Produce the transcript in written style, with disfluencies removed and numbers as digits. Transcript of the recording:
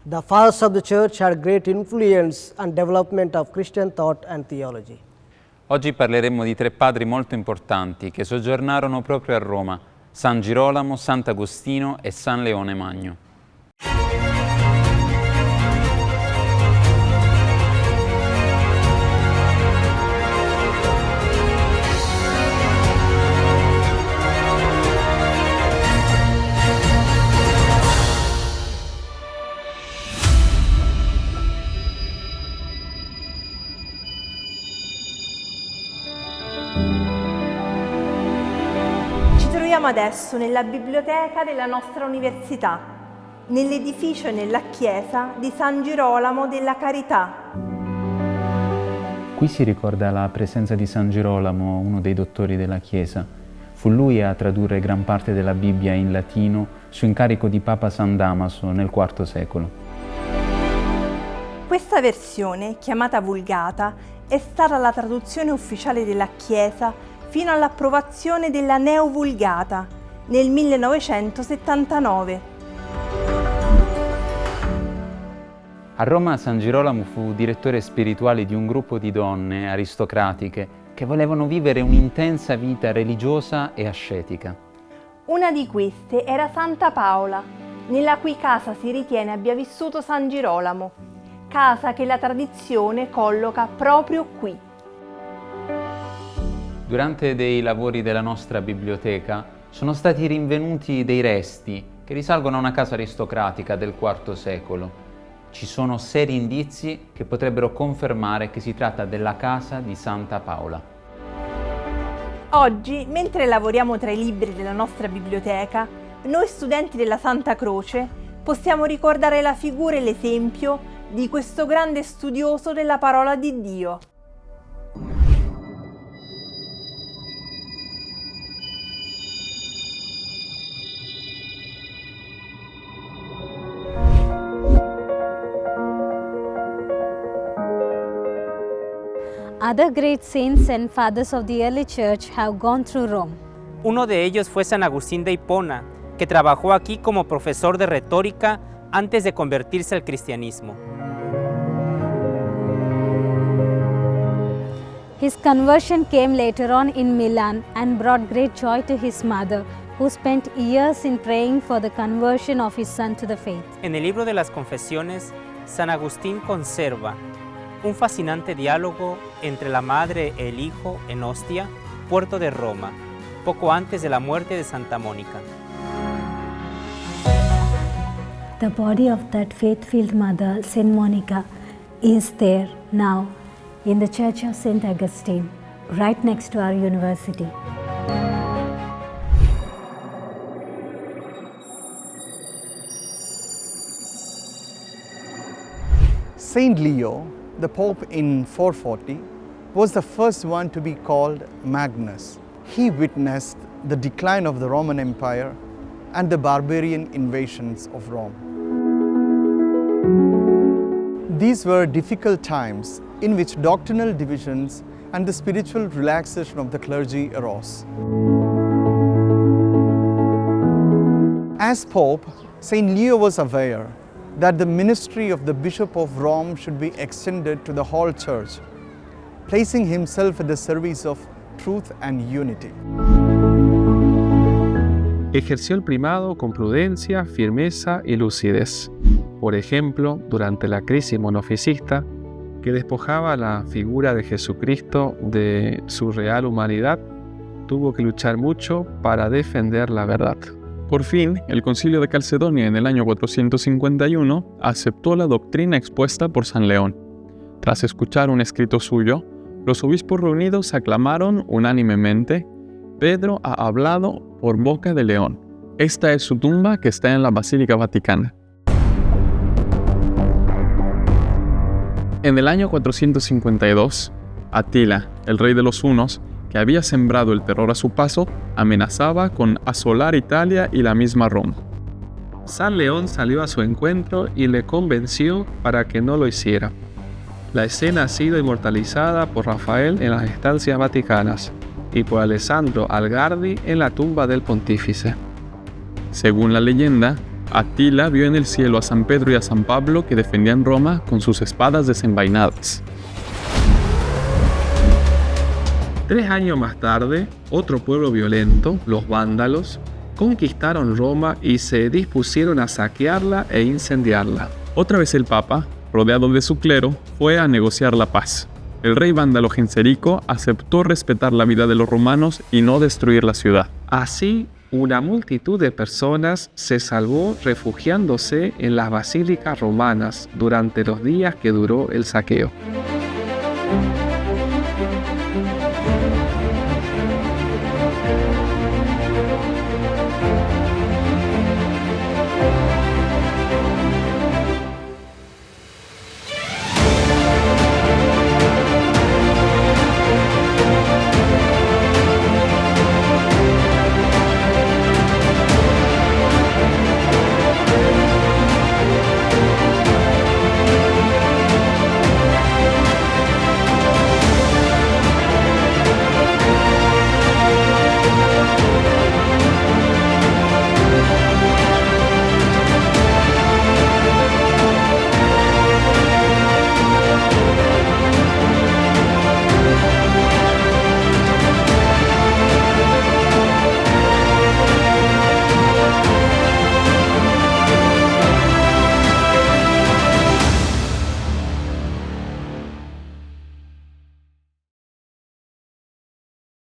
The fathers of the church had great influence on development of Christian thought and theology. Oggi parleremo di tre padri molto importanti che soggiornarono proprio a Roma: San Girolamo, Sant'Agostino e San Leone Magno. Siamo adesso nella biblioteca della nostra università, nell'edificio e nella chiesa di San Girolamo della Carità. Qui si ricorda la presenza di San Girolamo, uno dei dottori della Chiesa. Fu lui a tradurre gran parte della Bibbia in latino su incarico di Papa San Damaso nel IV secolo. Questa versione, chiamata Vulgata, è stata la traduzione ufficiale della Chiesa fino all'approvazione della Neovulgata nel 1979. A Roma San Girolamo fu direttore spirituale di un gruppo di donne aristocratiche che volevano vivere un'intensa vita religiosa e ascetica. Una di queste era Santa Paola, nella cui casa si ritiene abbia vissuto San Girolamo, casa che la tradizione colloca proprio qui. Durante dei lavori della nostra biblioteca sono stati rinvenuti dei resti che risalgono a una casa aristocratica del IV secolo. Ci sono seri indizi che potrebbero confermare che si tratta della casa di Santa Paola. Oggi, mentre lavoriamo tra i libri della nostra biblioteca, noi studenti della Santa Croce possiamo ricordare la figura e l'esempio di questo grande studioso della parola di Dio. Other great saints and fathers of the early church have gone through Rome. Uno de ellos fue San Agustín de Hipona, que trabajó aquí como profesor de retórica antes de convertirse al cristianismo. His conversion came later on in Milan and brought great joy to his mother, who spent years in praying for the conversion of his son to the faith. En el libro de las Confesiones, San Agustín conserva un fascinante diálogo entre la madre e el hijo en Ostia, puerto de Roma, poco antes de la muerte de Santa Mónica. The body of that faith-filled mother, Saint Monica, is there now in the Church of Saint Augustine, right next to our university. Saint Leo, the Pope in 440, was the first one to be called Magnus. He witnessed the decline of the Roman Empire and the barbarian invasions of Rome. These were difficult times in which doctrinal divisions and the spiritual relaxation of the clergy arose. As Pope, Saint Leo was aware that the ministry of the Bishop of Rome should be extended to the whole Church, placing himself at the service of truth and unity. Ejerció el primado con prudencia, firmeza y lucidez. Por ejemplo, durante la crisis monofisista, que despojaba la figura de Jesucristo de su real humanidad, tuvo que luchar mucho para defender la verdad. Por fin, el Concilio de Calcedonia en el año 451 aceptó la doctrina expuesta por San León. Tras escuchar un escrito suyo, los obispos reunidos aclamaron unánimemente: Pedro ha hablado por boca de León. Esta es su tumba que está en la Basílica Vaticana. En el año 452, Atila, el rey de los hunos, que había sembrado el terror a su paso, amenazaba con asolar Italia y la misma Roma. San León salió a su encuentro y le convenció para que no lo hiciera. La escena ha sido inmortalizada por Rafael en las estancias vaticanas y por Alessandro Algardi en la tumba del pontífice. Según la leyenda, Atila vio en el cielo a San Pedro y a San Pablo que defendían Roma con sus espadas desenvainadas. 3 años más tarde, otro pueblo violento, los vándalos, conquistaron Roma y se dispusieron a saquearla e incendiarla. Otra vez el Papa, rodeado de su clero, fue a negociar la paz. El rey vándalo Genserico aceptó respetar la vida de los romanos y no destruir la ciudad. Así, una multitud de personas se salvó refugiándose en las basílicas romanas durante los días que duró el saqueo.